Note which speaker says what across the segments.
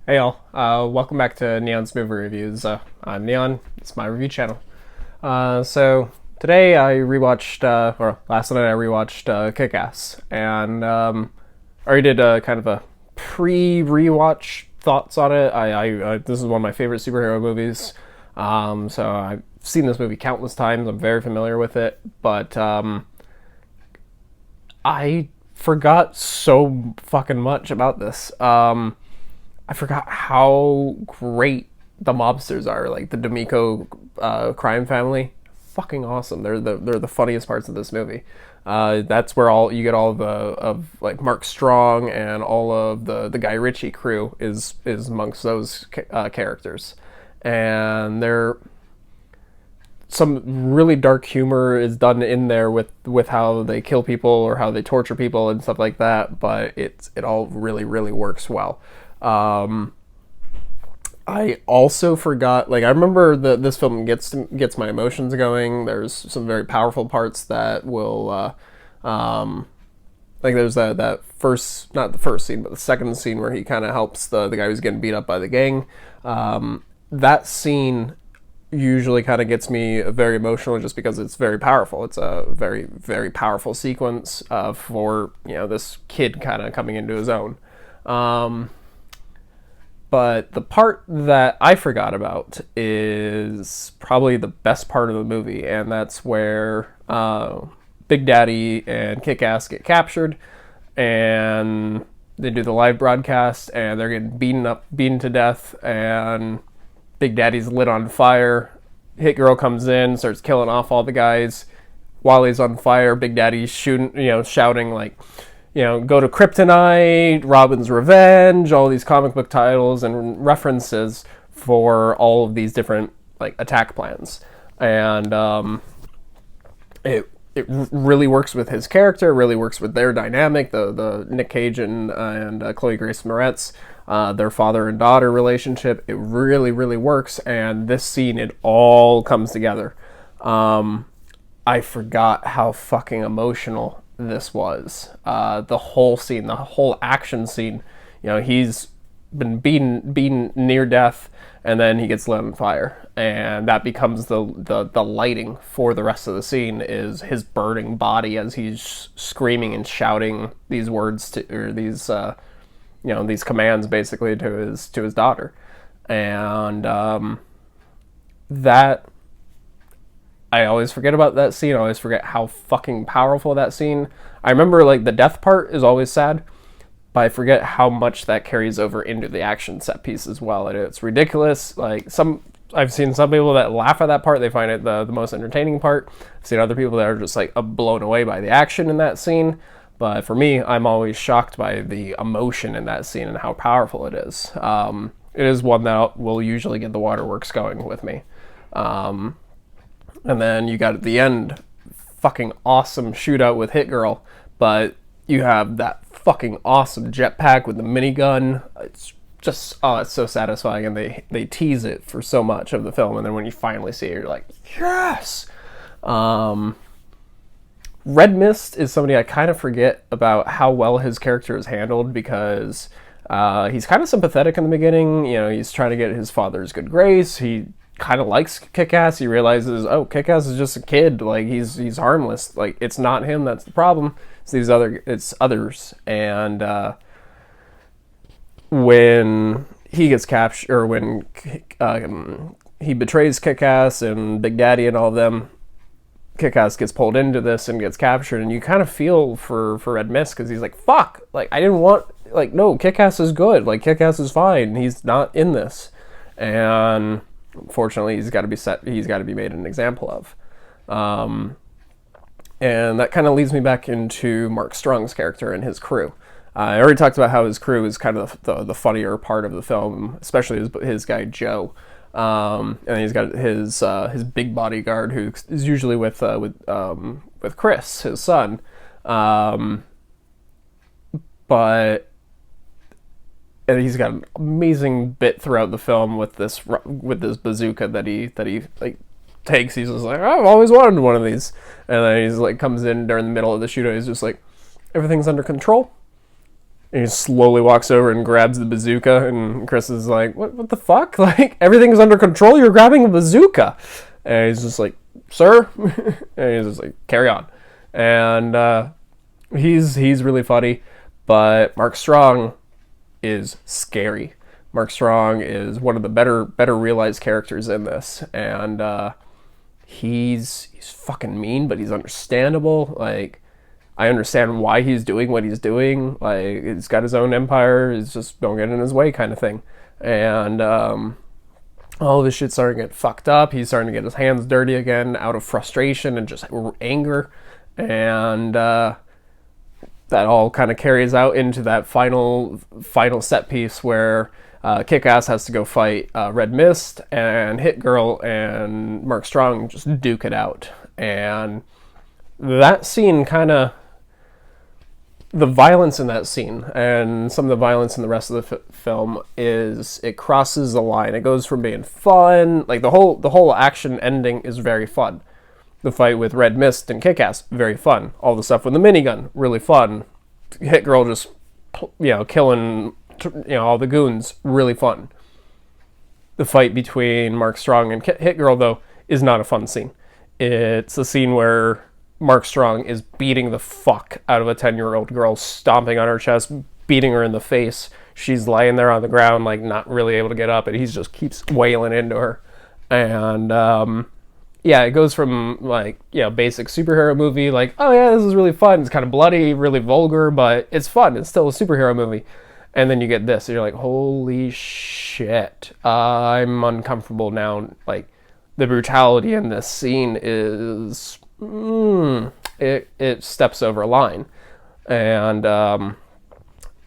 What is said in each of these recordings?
Speaker 1: Hey all, welcome back to Neon's Movie Reviews. I'm Neon, it's my review channel. So today I rewatched, or last night I rewatched Kick-Ass, and I already did kind of a pre-rewatch thoughts on it. This is one of my favorite superhero movies, so I've seen this movie countless times. I'm very familiar with it, but I forgot so fucking much about this. I forgot how great the mobsters are, like the D'Amico crime family. Fucking awesome. They're the funniest parts of this movie. That's where all you get all of like Mark Strong and all of the Guy Ritchie crew is amongst those characters, and they're some really dark humor is done in there with how they kill people or how they torture people and stuff like that, but it all really works well. um I also forgot, like, I remember that this film gets my emotions going. There's some very powerful parts that will like there's that first, not the first scene, but the second scene where he kind of helps the guy who's getting beat up by the gang. That scene usually kind of gets me very emotional just because it's very powerful. It's a very powerful sequence for this kid kind of coming into his own. But the part that I forgot about is probably the best part of the movie, and that's where Big Daddy and Kick-Ass get captured, and they do the live broadcast, and they're getting beaten to death, and Big Daddy's lit on fire. Hit Girl comes in, starts killing off all the guys. While he's on fire, Big Daddy's shouting like, go to Kryptonite, Robin's Revenge, all these comic book titles and references for all of these different like attack plans, and it really works with his character. It really works with their dynamic, the Nick Cage and Chloe Grace Moretz, their father and daughter relationship. It really works, and this scene, it all comes together. I forgot how fucking emotional this was. The whole scene, the whole action scene. He's been beaten near death, and then he gets lit on fire, and that becomes the lighting for the rest of the scene, is his burning body as he's screaming and shouting these words or these commands basically to his daughter, and that. I always forget about that scene. I always forget how fucking powerful that scene. I remember, like, the death part is always sad, but I forget how much that carries over into the action set piece as well. And it's ridiculous. Like, I've seen some people that laugh at that part. They find it the most entertaining part. I've seen other people that are just like blown away by the action in that scene. But for me, I'm always shocked by the emotion in that scene and how powerful it is. It is one that will usually get the waterworks going with me. And then you got at the end, fucking awesome shootout with Hit Girl, but you have that fucking awesome jetpack with the minigun. It's just, it's so satisfying, and they tease it for so much of the film, and then when you finally see it, you're like, yes! Red Mist is somebody I kind of forget about how well his character is handled, because he's kind of sympathetic in the beginning. He's trying to get his father's good grace. He kind of likes Kick-Ass. He realizes, oh, Kick-Ass is just a kid. Like, he's harmless. Like, it's not him that's the problem. It's others. And when he gets captured, or when he betrays Kick-Ass and Big Daddy and all of them, Kick-Ass gets pulled into this and gets captured, and you kind of feel for Red Mist, because he's like, fuck, like, I didn't want, like, no, Kick-Ass is good, like, Kick-Ass is fine, he's not in this. And unfortunately, he's got to be made an example of. And that kind of leads me back into Mark Strong's character and his crew. I already talked about how his crew is kind of the funnier part of the film, especially his guy Joe. And he's got his big bodyguard, who is usually with Chris, his son. But and he's got an amazing bit throughout the film with this bazooka that he like takes. He's just like, oh, I've always wanted one of these, and then he's like comes in during the middle of the shootout. He's just like, everything's under control. And he slowly walks over and grabs the bazooka, and Chris is like, what the fuck? Like, everything's under control, you're grabbing a bazooka. And he's just like, sir? And he's just like, carry on. And he's really funny, but Mark Strong is scary. Mark Strong is one of the better realized characters in this, and he's fucking mean, but he's understandable. Like, I understand why he's doing what he's doing. Like, he's got his own empire. He's just don't get in his way kind of thing. And all this shit's starting to get fucked up. He's starting to get his hands dirty again out of frustration and just anger. And that all kind of carries out into that final set piece where Kick-Ass has to go fight Red Mist, and Hit Girl and Mark Strong just duke it out. And that scene the violence in that scene and some of the violence in the rest of the film it crosses the line. It goes from being fun, like the whole action ending is very fun. The fight with Red Mist and Kick-Ass, very fun. All the stuff with the minigun, really fun. Hit Girl just, killing, all the goons, really fun. The fight between Mark Strong and Hit Girl, though, is not a fun scene. It's a scene where Mark Strong is beating the fuck out of a 10-year-old girl, stomping on her chest, beating her in the face. She's lying there on the ground, like, not really able to get up, and he just keeps wailing into her. And, it goes from, like, basic superhero movie, like, oh yeah, this is really fun. It's kind of bloody, really vulgar, but it's fun. It's still a superhero movie. And then you get this, and you're like, holy shit. I'm uncomfortable now. Like, the brutality in this scene is... it steps over a line. And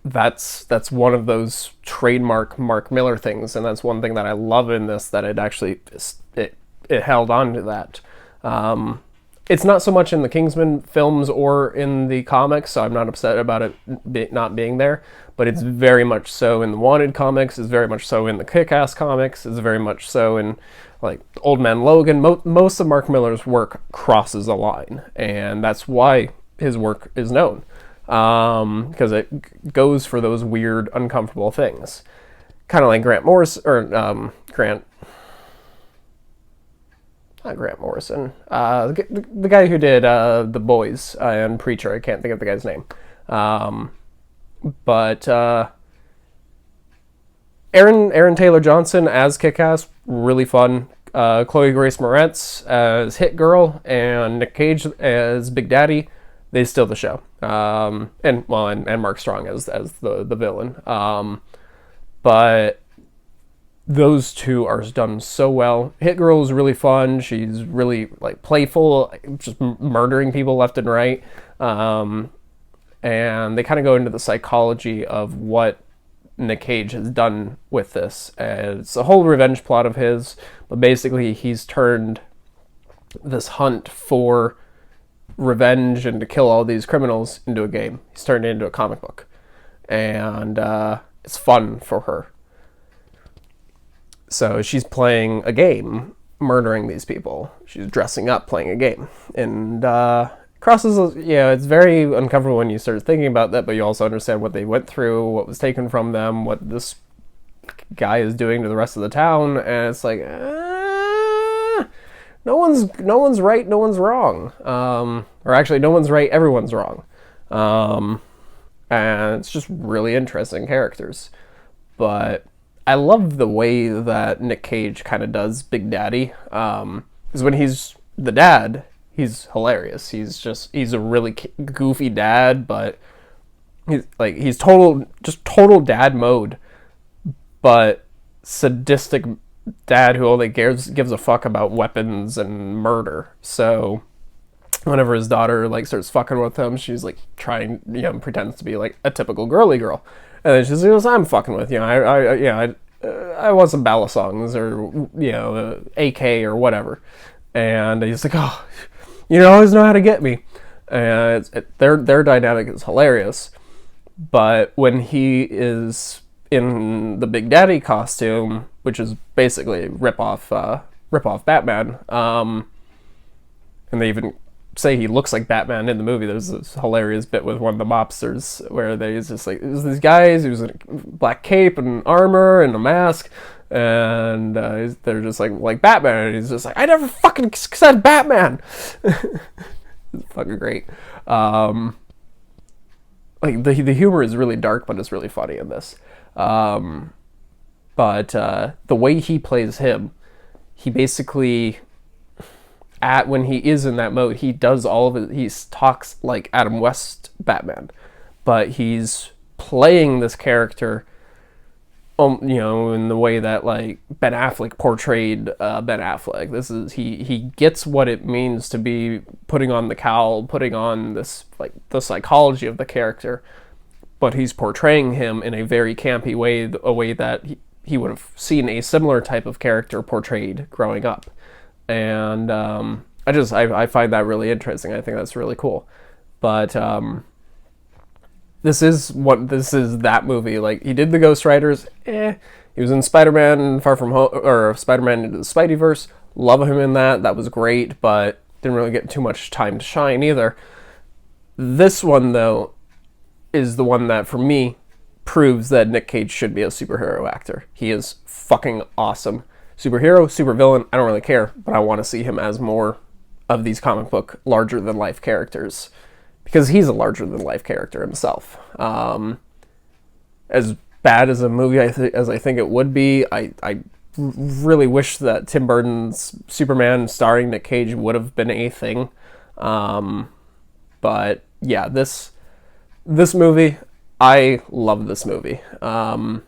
Speaker 1: that's one of those trademark Mark Miller things, and that's one thing that I love in this, that it actually it held on to that. It's not so much in the Kingsman films or in the comics, so I'm not upset about it not being there, but it's very much so in the Wanted comics, it's very much so in the Kick-Ass comics, it's very much so in, like, Old Man Logan. Most of Mark Miller's work crosses a line, and that's why his work is known, because it goes for those weird, uncomfortable things. Kind of like Grant Morrison, or not Grant Morrison, the guy who did The Boys and Preacher. I can't think of the guy's name. But Aaron Taylor Johnson as Kick-Ass, really fun. Chloe Grace Moretz as Hit Girl and Nick Cage as Big Daddy, they steal the show. And Mark Strong as the villain. But those two are done so well. Hit Girl is really fun. She's really, like, playful, just murdering people left and right. And they kind of go into the psychology of what Nick Cage has done with this. And it's a whole revenge plot of his, but basically he's turned this hunt for revenge and to kill all these criminals into a game. He's turned it into a comic book. And it's fun for her. So she's playing a game, murdering these people. She's dressing up, playing a game. And crosses, it's very uncomfortable when you start thinking about that, but you also understand what they went through, what was taken from them, what this guy is doing to the rest of the town, and it's like, no one's right, no one's wrong. Or actually, no one's right, everyone's wrong. And it's just really interesting characters. But I love the way that Nick Cage kind of does Big Daddy. Because when he's the dad, he's hilarious. He's a really goofy dad, but he's total dad mode, but sadistic dad who only gives a fuck about weapons and murder. So whenever his daughter, like, starts fucking with him, she's like trying, pretends to be like a typical girly girl. And then she says, I'm fucking with you. I want some ballad songs or, AK or whatever. And he's like, oh, you always know how to get me. And their dynamic is hilarious. But when he is in the Big Daddy costume, which is basically rip off Batman, and they even say he looks like Batman in the movie. There's this hilarious bit with one of the mobsters where he's just like, there's these guys who's in a black cape and armor and a mask, and they're just like Batman, and he's just like, I never fucking said Batman. It's fucking great. Like the humor is really dark, but it's really funny in this. But the way he plays him, he basically, when he is in that mode, he does all of it. He talks like Adam West Batman, but he's playing this character, in the way that like Ben Affleck portrayed Ben Affleck. This is he gets what it means to be putting on the cowl, putting on this, like, the psychology of the character, but he's portraying him in a very campy way, a way that he would have seen a similar type of character portrayed growing up. And I find that really interesting. I think that's really cool. But this is that movie. Like, he did the Ghost Riders. He was in Spider-Man Far From Home, or Spider-Man Into the Spideyverse. Love him in that. That was great, but didn't really get too much time to shine either. This one, though, is the one that, for me, proves that Nick Cage should be a superhero actor. He is fucking awesome. Superhero, supervillain, I don't really care, but I want to see him as more of these comic book larger-than-life characters, because he's a larger-than-life character himself. As bad as a movie as I think it would be, I really wish that Tim Burton's Superman starring Nick Cage would have been a thing. But yeah, this movie, I love this movie. A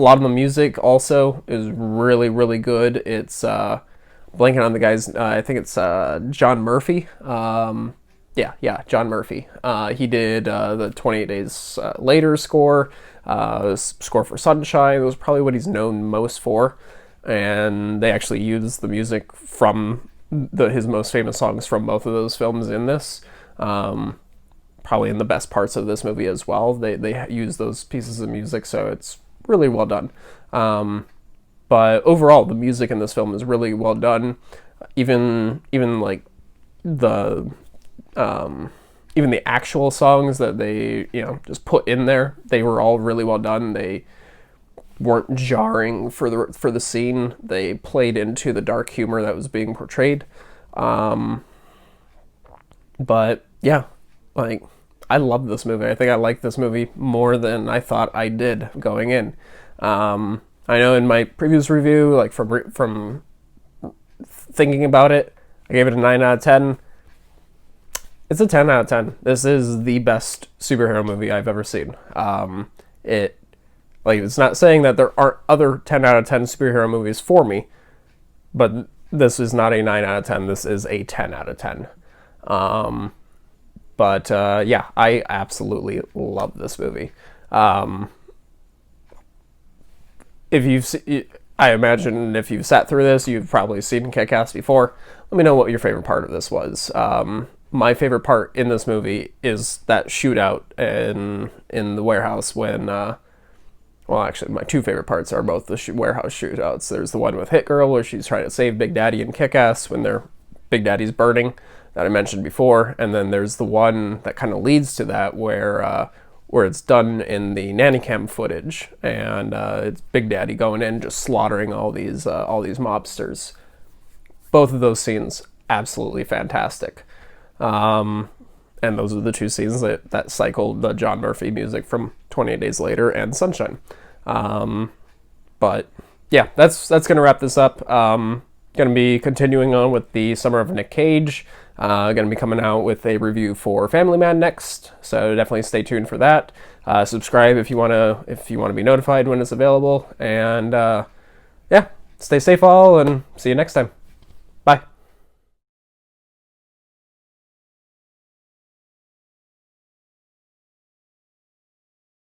Speaker 1: lot of the music also is really, really good. It's blanking on the guy's, I think it's John Murphy. Yeah, John Murphy. He did the 28 Days Later score, score for Sunshine. That was probably what he's known most for. And they actually used the music from his most famous songs from both of those films in this. Probably in the best parts of this movie as well. They use those pieces of music, so it's really well done. But overall, the music in this film is really well done. Even like even the actual songs that they just put in there, they were all really well done. They weren't jarring for the scene. They played into the dark humor that was being portrayed. But yeah, like, I love this movie. I think I like this movie more than I thought I did going in. I know in my previous review, like from thinking about it, I gave it a 9 out of 10. It's a 10 out of 10. This is the best superhero movie I've ever seen. It's not saying that there aren't other 10 out of 10 superhero movies for me, but this is not a 9 out of 10. This is a 10 out of 10. Yeah, I absolutely love this movie. I imagine if you've sat through this, you've probably seen Kick-Ass before. Let me know what your favorite part of this was. My favorite part in this movie is that shootout in the warehouse when, actually, my two favorite parts are both the warehouse shootouts. There's the one with Hit Girl, where she's trying to save Big Daddy and Kick-Ass when Big Daddy's burning, that I mentioned before. And then there's the one that kind of leads to that, where it's done in the nanny cam footage, and it's Big Daddy going in, just slaughtering all these mobsters. Both of those scenes, absolutely fantastic. And those are the two scenes that cycled the John Murphy music from 28 Days Later and Sunshine. But yeah, that's gonna wrap this up. Gonna be continuing on with the Summer of Nic Cage. Gonna be coming out with a review for Family Man next, so definitely stay tuned for that. Subscribe if you wanna be notified when it's available. And yeah, stay safe all, and see you next time.